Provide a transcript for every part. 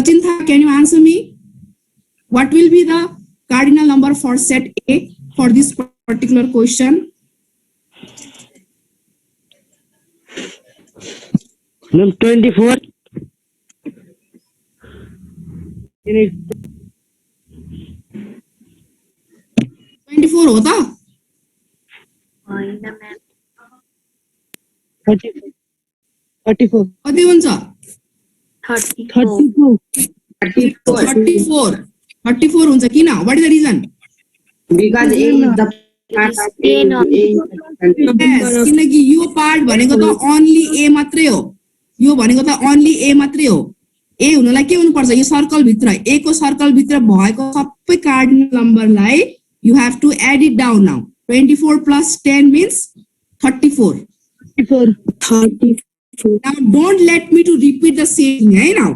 Sachintha, can you answer me? What will be the cardinal number for set A for this particular question? Ma'am, 24. 24 हो त? 34. कति हुन्छ? 34. 34 हुन्छ किन? What is the reason? Because A is the part of A. Yes, किनकि यो part भनेको त only A मात्रै हो. यो भनेको त only A मात्रै हो. A हुनलाई के हुनु पर्छ? यो सर्कल भित्र A को सर्कल भित्र भएको सबै cardinal नम्बरलाई you have to add it down now. 24 plus 10 means 34. 34. Now don't let me to repeat the same thing है now.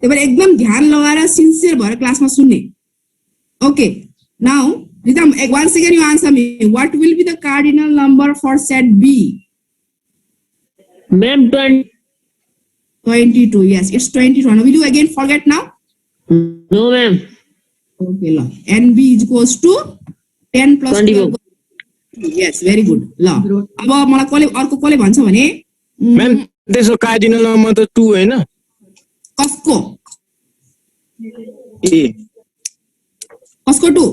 त्यही भएर एकदम ध्यान लगाएर सिन्सियर भएर क्लासमा सुन्ने. Okay. Now, Ritam, once again you answer me. What will be the cardinal number for set B? Ma'am, 22. Yes, it's 22. Now, will you again forget now? no, ma'am. Okay, la. NB is equals to 10 plus 24. 12. Yes, very good. La. अब मलाई अर्को कसले भन्छ भने ma'am त्यसो cardinal number त 2 हैन कसको ए कसको 2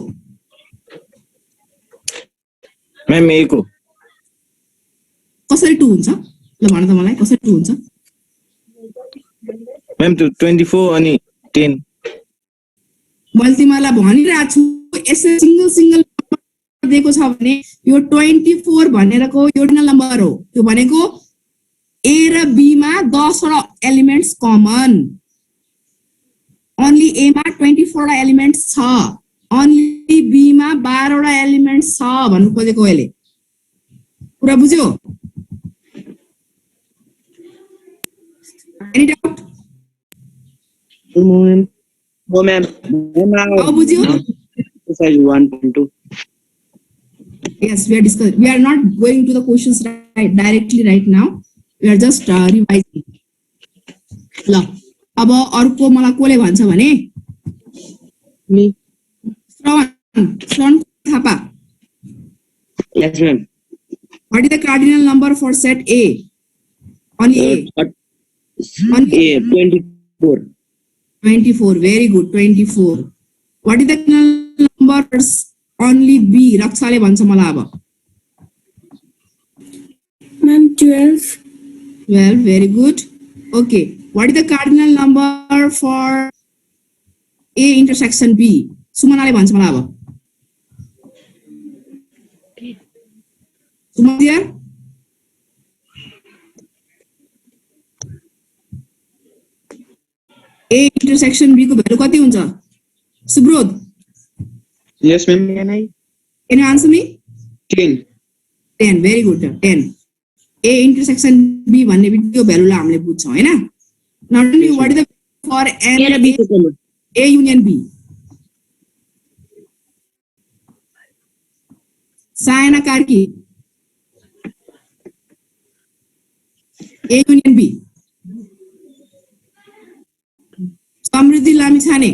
मैम ए को कसरी 2 हुन्छ ल भन त मलाई कसरी 2 हुन्छ मैम त्यो 24 अनि 10 मैले तिमीलाई भनिरहेको छु यसै सिंगल दिएको छ भने यो 24 भनेको यो नम्बर हो त्यो भनेको A र B मा 10 वटा एलिमेन्ट्स कमन ओन्ली A मा 24 वटा एलिमेन्ट्स छ ओन्ली B मा 12 वटा एलिमेन्ट्स छ भन्नु खोजेको अहिले पुरा बुझ्यो एनी डाउट No, ma'am. अब बुझ्यो Exercise 1.2. Yes, we are discussing. We are not going to the questions directly right now. We are just revising. ल अब अर्को मलाई कोले भन्छ भने Me. श्रवण Thapa Yes, ma'am. what is the cardinal number for set A? Only A. Only A, 24. 24. Very good. 24. What is the cardinal number for only B? रक्षाले भन्छ मलाई अब Ma'am, 12. 12. Very good. Okay. What is the cardinal number for A intersection B? सुमनाले भन्छ मलाई अब सुमन दिया A intersection B को value कति हुन्छ सुब्रोध Yes, ma'am. can you answer me 10. 10 very good 10 A intersection B भन्ने बित्तिकै भ्यालुलाई हामीले बुझ्छौं हैन not only what is the for N A union B Saina Karki A union B Samriddhi Lamichhane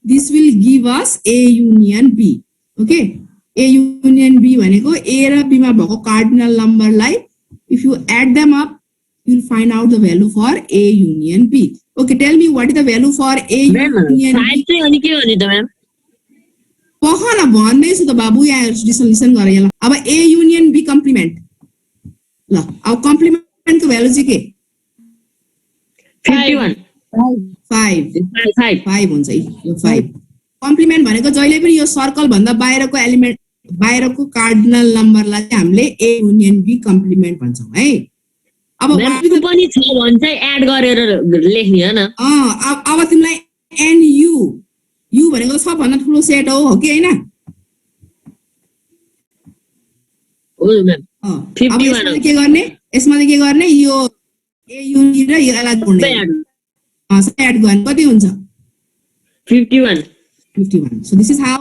this will give us A union B okay A union B भनेको A र B मा भएको cardinal number लाई if you add them up you will find out the value for A union B okay tell me what is the value for A union B चाहिँ अनि के भने त म्याम पहन भन्दैछु त बाबु यहाँ लिसन गरे यहाँ अब A union B complement ल अब complement को भ्यालु चाहिँ के 51 5 हुन्छ यो 5 कम्प्लिमेन्ट भनेको जहिले पनि यो सर्कल भन्दा बाहिरको एलिमेन्ट बाहिरको कार्डिनल नम्बरलाई चाहिँ हामीले A युनियन B कम्प्लिमेन्ट भन्छौं है अब पनि छ भन्छ एड गरेर लेख्ने हैन अब तिमीलाई NU U भनेको सबभन्दा ठुलो सेट हो कि हैन हो म्याम 51 के गर्ने यसमा के गर्ने यो A युनियन र यसलाई जोड्ने एड गर्ने कति हुन्छ 51 so this is how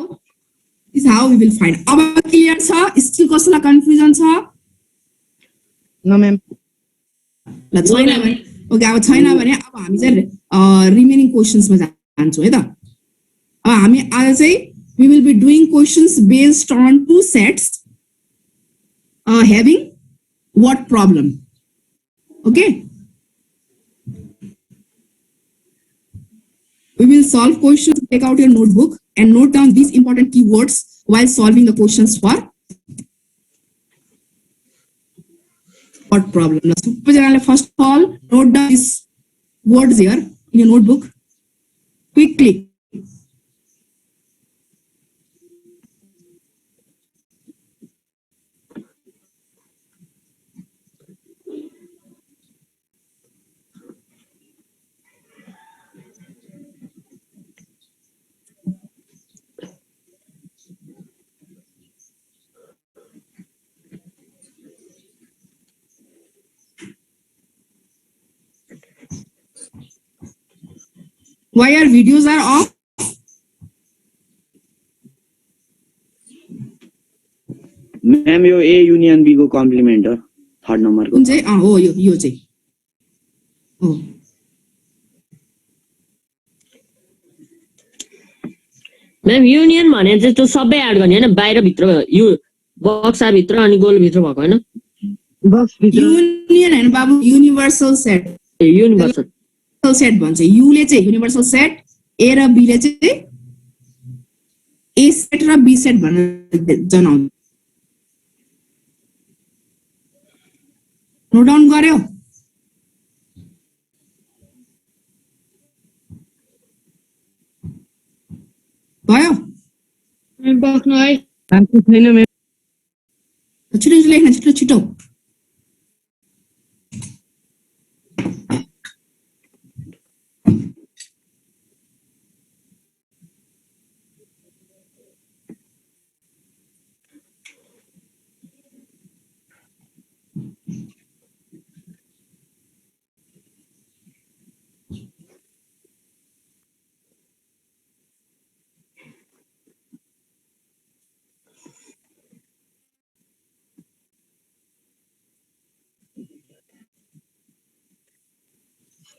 we will find अब क्लियर छ स्टिल कसैलाई कन्फ्युजन छ No, ma'am. ल छैन भने ओके अब छैन भने अब हामी चाहिँ रिमेनिङ क्वेशन्समा जान्छौँ है त अब हामी आज चाहिँ we will be doing questions based on two sets having what problem. Okay, we will solve questions. Take out your notebook and note down these important keywords while solving the questions for what problem. So first of all, note down these words here in your notebook quickly. Why our videos are off? Ma'am यो A union be को complement हो third नम्बरको कुन चाहिँ हो यो चाहिँ हो म्याम युनियन भने चाहिँ त्यो सबै एड गर्ने होइन बाहिर भित्र यो बक्सा भित्र अनि गोल भित्र भएको होइन युनियन हैन बाबु युनिभर्सल सेट युनिभर्सल सेट भन्छ युले चाहिँ युनिभर्सल सेट ए र बी ले चाहिँ ए सेट र बी सेट भनेर जनाउँछ नोट डाउन गर्यो भयो बस्नु है छिटो छिटो लेख्न छिटो छिटो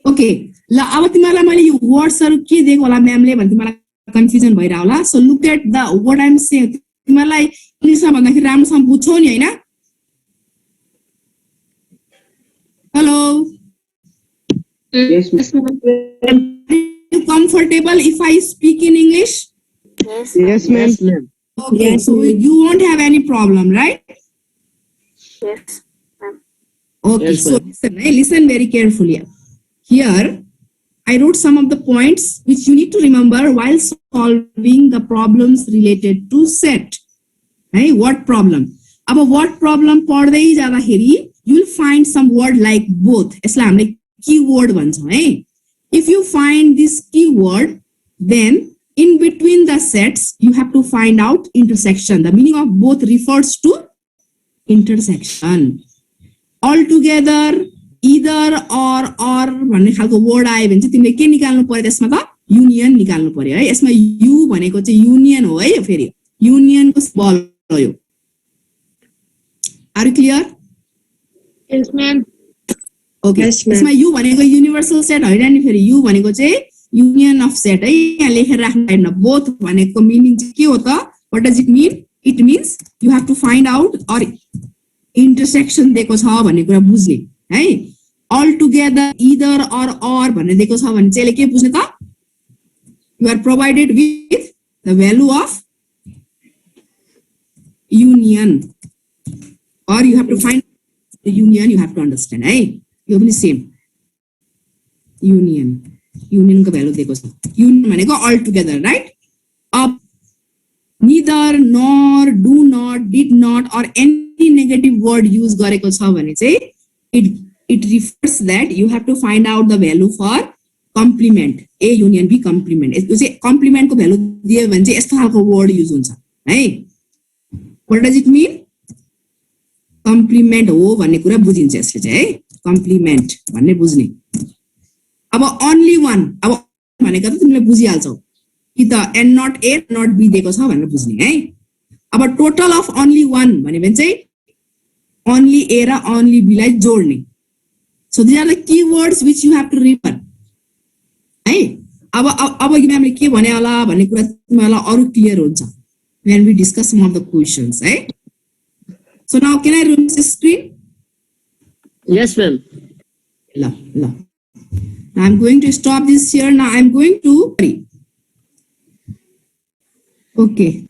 ओके ल अब तिमीलाई मैले यो वर्ड्सहरु के दिएको होला म्यामले भने तिमीलाई कन्फ्युजन भइरा होला so look at the what I am saying तिमीलाई इङ्ग्लिशमा भन्दाखेरि राम्रोसँग बुझ्छौ नि हैन hello Yes, ma'am. you comfortable if I speak in English? Yes, ma'am. Okay, so you won't have any problem, right? Yes. Okay, Yes, so ma'am. listen very carefully. Here, I wrote some of the points which you need to remember while solving the problems related to set. Hey, what problem? About what problem पढ्दै जाँदाखेरि you will find some word like both. यसलाई हामीले keyword भन्छौँ है. If you find this keyword, then in between the sets, you have to find out intersection. The meaning of both refers to intersection. Altogether, either or भन्ने खालको word आयो भने चाहिँ तिमीले के निकाल्नु पर्यो त्यसमा त युनियन निकाल्नु पर्यो है यसमा यु भनेको चाहिँ युनियन हो है यो फेरि युनियनको बल हो यो are you clear Yes, ma'am. Okay यसमा यु भनेको युनिभर्सल सेट होइन नि फेरि यु भनेको चाहिँ युनियन अफ सेट है यहाँ लेखेर राख्नु पर्दैन बोथ भनेको मिनिङ चाहिँ के हो त what does it mean it means you have to find out uh intersection दिएको छ भन्ने कुरा बुझ्ने है all together either or भन्ने दिएको छ भने चाहिँ के बुझ्ने त you are provided with the value of union or you have to find the union you have to understand है यो पनि सेम युनियन को भ्यालु दिएको छ युनियन भनेको all together right अब neither nor do not did not or any negative word use गरेको छ भने चाहिँ it refers that you have to find out the value for complement a union b complement यो चाहिँ complement को value दियो भने चाहिँ यस्तो खालको वर्ड युज हुन्छ है what does it mean complement हो भन्ने कुरा बुझिन्छ यसले चाहिँ है complement भन्ने बुझ्ने अब only one अब भनेको त तिमीले बुझिहाल्छौ कि त and not a not b दिएको छ भनेर बुझ्ने है अब total of only one भने चाहिँ only a र only b लाई जोड्ने So these are the keywords which you have to remember. है अब म्यामले के भने होला भन्ने कुरा तिमीलाई अरु क्लियर हुन्छ when we discuss some of the questions, right? So now can I remove the screen? Yes, ma'am. Now I'm going to stop this here. Now I'm going to okay.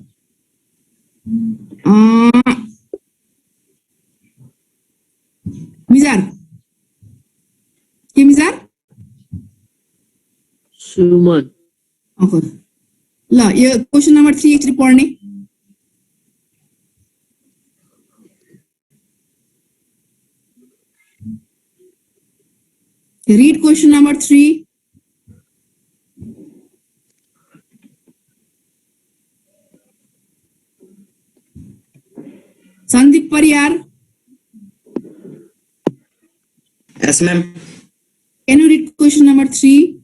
Mizar. के Mizar? Suman. Okay. ल यो question number 3 एकचोटि पढ्ने read question number 3. Sandeep Pariyar, Yes, ma'am. can you read question number 3?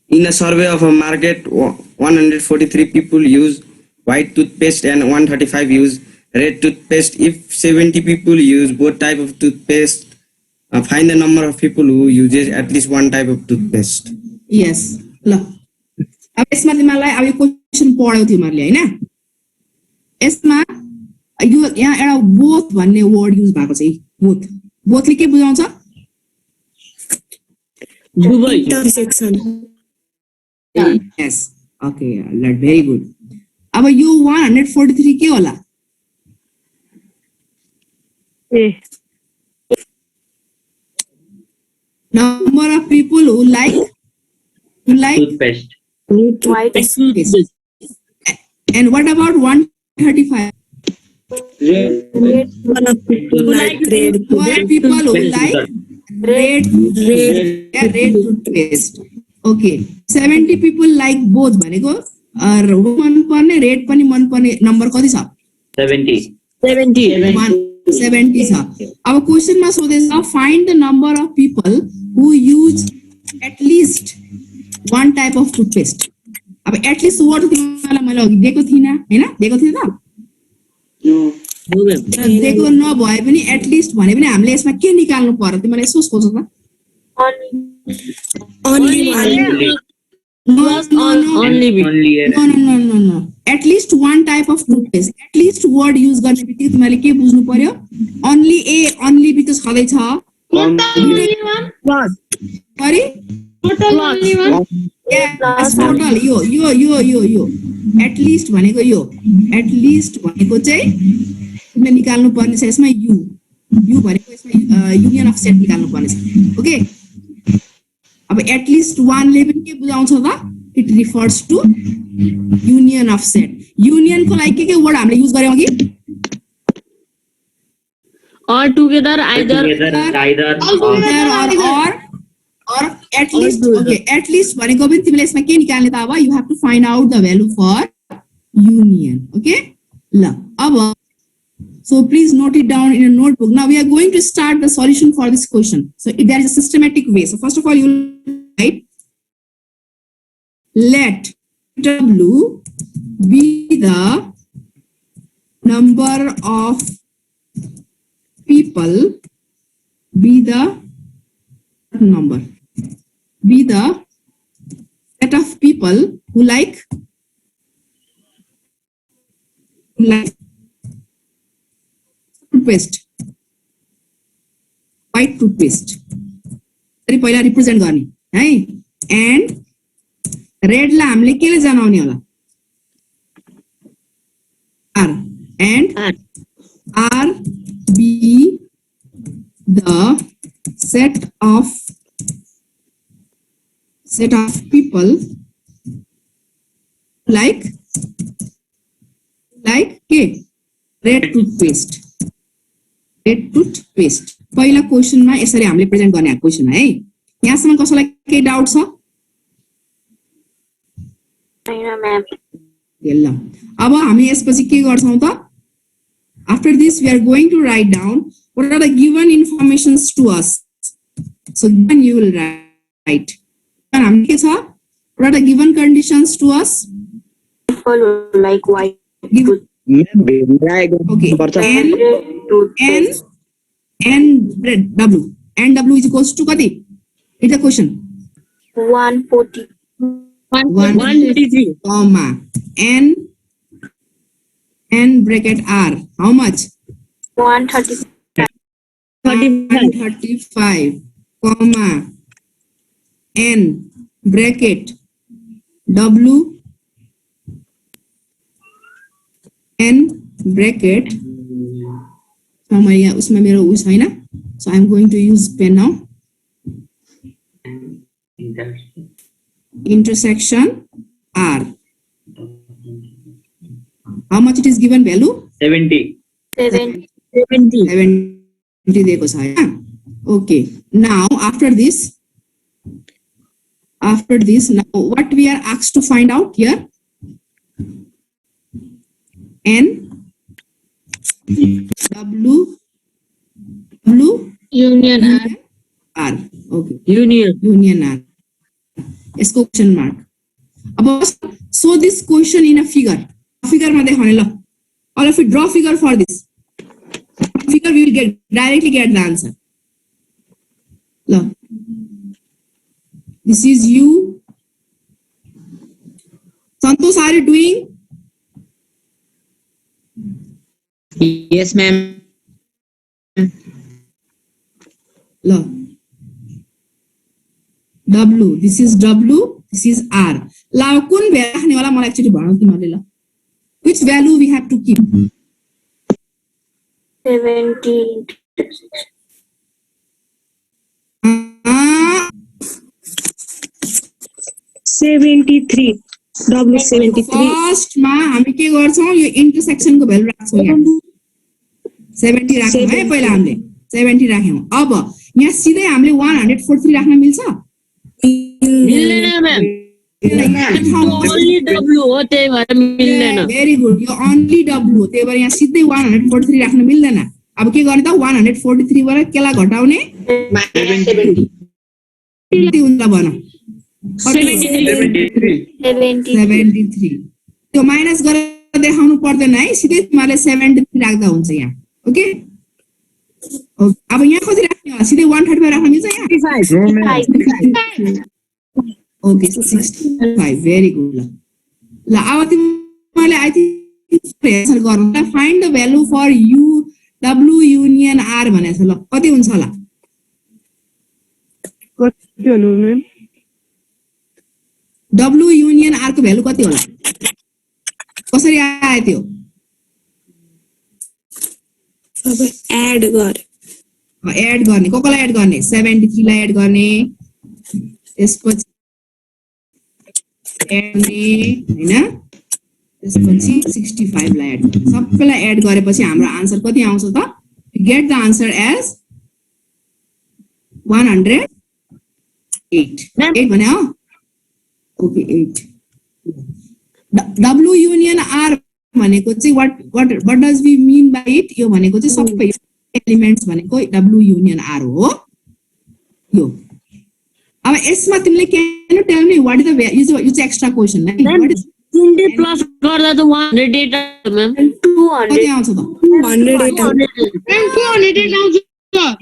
In a survey of a market, 143 people use white toothpaste and 135 use red toothpaste. If 70 people use both type of toothpaste, find the number of people who uses at least one type of toothpaste. Yes. ल अब यसमा तिमीलाई अब यो question पढ्यौ तिमीहरुले हैन यसमा यो यहाँ एउटा बोथ भन्ने वर्ड युज भएको छ बोथले के बुझाउँछ दुवै Yes. Okay, that's very good. अब यो 143 के होला number of people who like Toothpaste. toothpaste. And what about 135? One of people like red. What people who like red toothpaste. Okay. 70 people like both भनेको मन पर्ने रेड पनि मन पर्ने नम्बर कति छ 70. 70 छ अब क्वेशनमा सोधेछ find the number of people who use at least one type of toothpaste. अब at least वर्ड तिमीलाई मैले अघि दिएको थिइन हैन दिएको थिए त दिएको नभए पनि at least भने पनि हामीले यसमा के निकाल्नु पर्यो तिमीले यसो सोच त Only one. No. At least one type of toothpaste. At least word use गर्ने बित्तिकै तिमीले के बुझ्नु पर्यो only because खादै छ Sorry? Yes, total यो at least भनेको यो at least भनेको चाहिँ तिमीले निकाल्नु पर्ने छ यसमा u भनेको यसमा युनियन अफ सेट निकाल्नु पर्ने छ ओके अब at least one ले पनि के बुझाउँछ त it refers to union of set union को लागि के वर्ड हामीले युज गर्यौं अघि or together either or at least okay at least भनेको पनि तिमीले यसमा के निकाल्ने त अब you have to find out the value for union okay ल अब so please note it down in a notebook. Now we are going to start the solution for this question. So there is a systematic way. So first of all, you write let W be the number of people be the set of people who like toothpaste white toothpaste तरी पहिला represent गर्ने है and red ला हामीले केले जनाउने होला R and R be the set of people like के red toothpaste पहिला क्वेशनमा यसरी हामीले प्रेजेन्ट गर्ने क्वेशन है यहाँसम्म कसैलाई के डाउट छ छैन म्याम ल अब हामी यसपछि के गर्छौं त after this we are going to write down what are the given informations to us so then you will write हामीले के छ what are the given conditions to us people like white okay n bread w NW is equals to कति? It's a question. 140. 123. Comma N bracket R. How much? 135. 135. Comma N bracket W N bracket. उसमें मेरो उस छैन. So I'm going to use pen now. Intersection R. How much it is given value? 70. 70. 70 दिएको छ हैन. Okay. Now after this now what we are asked to find out here? N W Union R. Okay. Union. R. यसको question mark. अब show this question in a figure. Figure मा देखाउने ल. All of you draw figure for this. Figure we will directly get the answer. ल. This is you. Santosh, are you doing? Yes, ma'am. ल. W. This is W. This is R. ल कुन value राख्ने होला मलाई एकचोटी भन तिमीले ल. Which value we have to keep? 70. 73. W73. First मा हामी के गर्छौं यो इन्टरसेक्सन को भ्यालु राख्छौं यहाँ 70 राख्यौं है पहिला हामीले 70 राख्यौं. अब यहाँ सिधै हामीले 143 राख्न मिल्छ? मिल्दैन म्याम. Only W हो त्यही भएर मिल्दैन. Very good. यो ओन्ली W हो त्यही भएर यहाँ सिधै 143 राख्न मिल्दैन. अब के गर्ने त 143 बाट केला घटाउने? -70. कति हुन्छ भन? 73. त्यो माइनस गरेर देखाउनु पर्दैन है. सिधै तिमीले 73 राख्दा हुन्छ यहाँ. ओके. अब यहाँ कति राख्ने होला? सिधै 135 राख्न मिल्छ यहाँ? 65. ओके 65. Very good. ल अब तिमीले आई थिंक एन्सर गर्नु ल. Find the value for U W union R भनेछ ल. कति हुन्छ होला? कति हो मैम? W युनियन R को भ्यालु कति होला? कसरी आयो त्यो? अब एड गरे. एड गर्ने. कोलाई एड गर्ने? 73 लाई एड गर्ने. त्यसपछि एड गर्ने हैन? त्यसपछि 65 लाई एड गर्ने. सबैलाई एड गरेपछि हाम्रो आन्सर कति आउँछ त? Get the answer as 108. 8 भने हो? ओके 8. W युनियन R भनेको चाहिँ what does we mean by it? यो भनेको चाहिँ सबै एलिमेन्ट्स भनेको W युनियन R हो यो. अब यसमा तिमीले can you tell me what is the यो चाहिँ एक्स्ट्रा क्वेशन है. व्हाट इज 20 प्लस गर्दा त 108 म्याम. 200. कति आउँछ त? 208 आउँछ.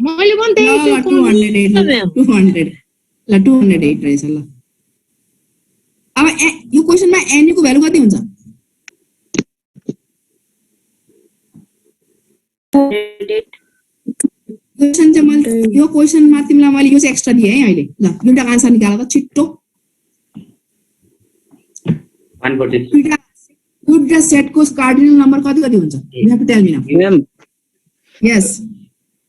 मैले पनि त्यही 208 ल 208 रहेछ ल. अब यो क्वेशनमा एन को भ्यालु कति हुन्छ? 108. क्वेशन चाहिँ मैले यो क्वेशनमा तिमीलाई मैले यो चाहिँ एक्स्ट्रा दिए है अहिले. ल एउटा आन्सर निकाल त छिट्टो. 143. दुईटा सेटको कार्डिनल नम्बर कति कति हुन्छ? You have to tell me now. Ma'am, yes.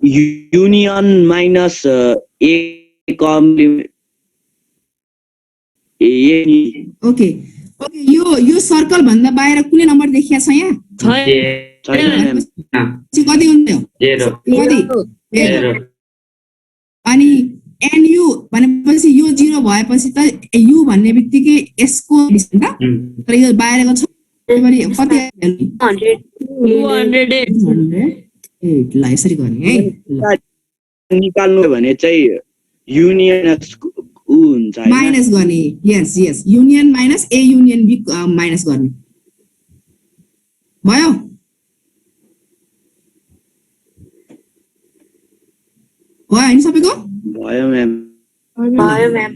union minus A complement. Okay. Okay यो सर्कल भन्दा बाहिर कुनै नम्बर देखिया छ यहाँ? छैन. चाहिँ कति हुन्छ? 0. कति? 0. अनि NU भनेपछि यो 0 भएपछि त U भन्ने बित्तिकै यसको एडिसन त. तर यो बाहिरको छ. त्यसैले कति भ्यालु? 200. 208 ल यसरी गर्ने है. निकाल्नु भने चाहिँ युनियन हुन्छ हैन? माइनस गर्ने. Yes yes. Union minus A union B minus गर्ने. भयो? होइन सबैको? भयो म्याम भयो म्याम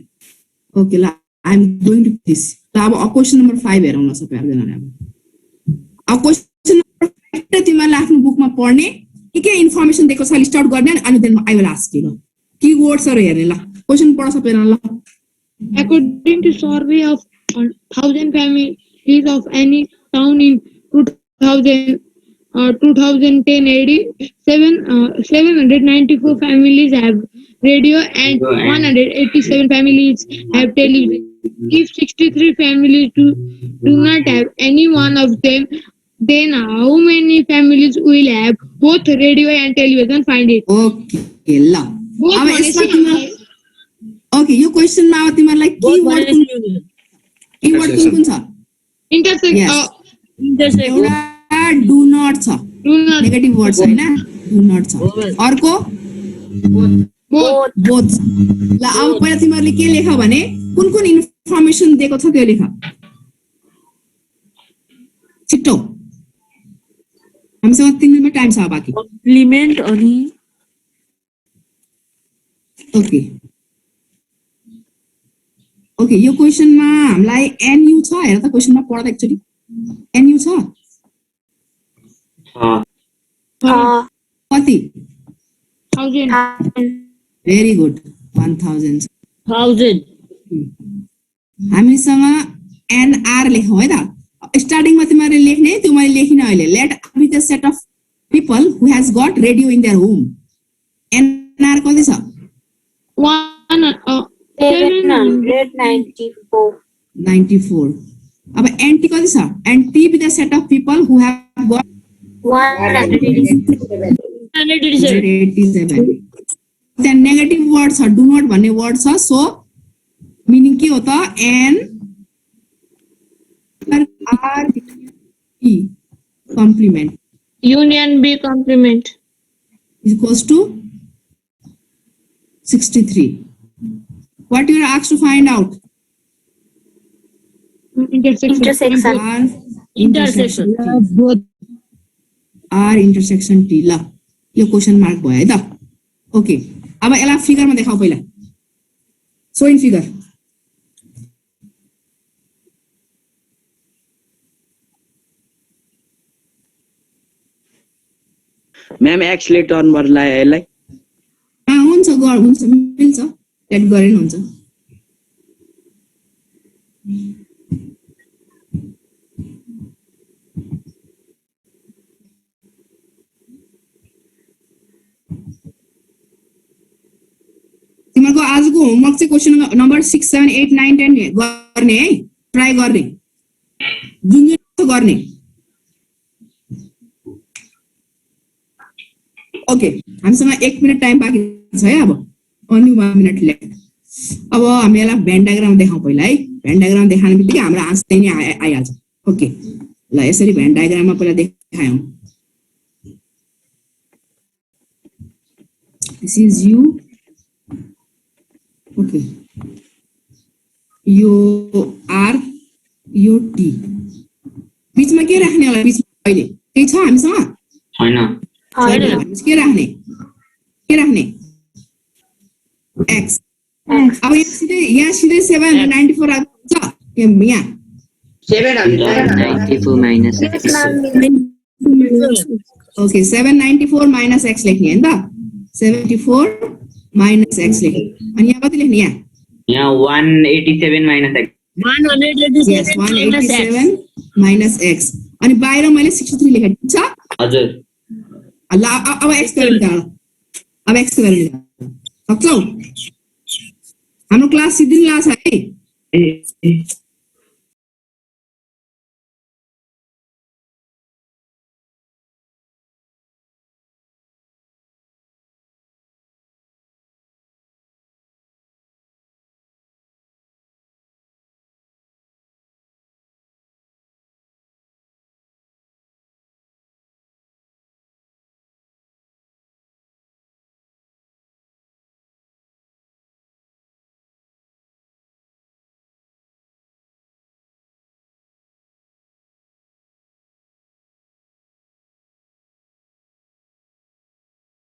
ओके ल I am going to this ल अब क्वेसन नम्बर 5 हेरौँ न सबैजनाले अब क्वेसन नम्बर 5 तिमीहरूले आफ्नो बुकमा पढ्ने के इन्फर्मेसन दिएको छ स्टार्ट गर्ने अनि then I will ask you ल कीवर्ड्सहरु हेर्ने ल क्वेसन पढ सबैजना ल According to survey of 1,000 families of any town in 2010 AD, 794 families have radio and 187 families have television. If 63 families do not have any one of them, then how many families will have both radio and television? Find it. Okay ल Both अब यसमा तिमीहरू okay यो क्वेसनमा अब तिमीहरूलाई keyword कुन छ Intersection. Yes. एउटा डु नट छ Do not. नेगेटिभ वर्ड छ हैन डु नट छ अर्को Both. बोथ छ ल अब पहिला तिमीहरूले के लेख भने कुन इन्फर्मेसन दिएको छ त्यो लेख छिटो हामीसँग 3 मिनेट टाइम छ बाँकी कम्प्लिमेन्ट अनि ओके ओके यो क्वेसनमा हामीलाई एनयु छ हेर त क्वेसनमा पढ्दा एक्चुअली एनयु छ कति 1,000. भेरी गुड 1000 1000 हामीसँग एनआर लेखौँ है त स्टार्टिङमा तिमीहरूले लेख्ने त्यो मैले लेखिन अहिले let be the set of people who has got radio in their home NR कति छ 794 94 अब एनटी कति छ NT be the set of people who have got 187 त्यहाँ नेगेटिभ वर्ड छ डु नट भन्ने वर्ड छ सो मिनिङ के हो त N R E complement Union B complement. equals to 63. What you are asked to find out? Intersection. R intersection R intersection T ल यो question mark भयो है त ओके अब यसलाई फिगरमा देखाऊ पहिला so in figure ma'am x ले टर्न गर्ला यसलाई हुन्छ हुन्छ मिल्छ एड गरे हुन्छ तिमीहरूको आजको होमवर्क चाहिँ क्वेसन नम्बर 6 7 8 9 10 गर्ने है ट्राई गर्ने जुन गर्ने ओके हामीसँग 1 मिनेट टाइम बाँकी छ है अब ओन्ली 1 मिनेट लेफ्ट अब हामी यसलाई भेन डायग्राम देखाउँ पहिला है भेन डायग्राम देखाउने बित्तिकै हाम्रो आन्सर नै आइहाल्छ ओके ल यसरी भेन डायग्राममा पहिला देखायौँ दिस इज यु ओके यो आर यो टी बीचमा के राख्ने होला बीचमा अहिले केही छ हामीसँग होइन के राख्ने एक्स अब यहाँ सिधै 794 आउँछ यहाँ 794 माइनस ओके 794 माइनस एक्स लेख्ने हैन त 74 माइनस एक्स लेख्ने अनि यहाँ कति लेख्ने यहाँ 187 माइनस एक्स 187 माइनस एक्स अनि बाहिर मैले 63 लेखेँ ठीक छ हजुर ल अब एक्स गरेर निकाल अब एक्स गरेर निकाल सक्छौ हाम्रो क्लास सिद्धिन लाग्छ है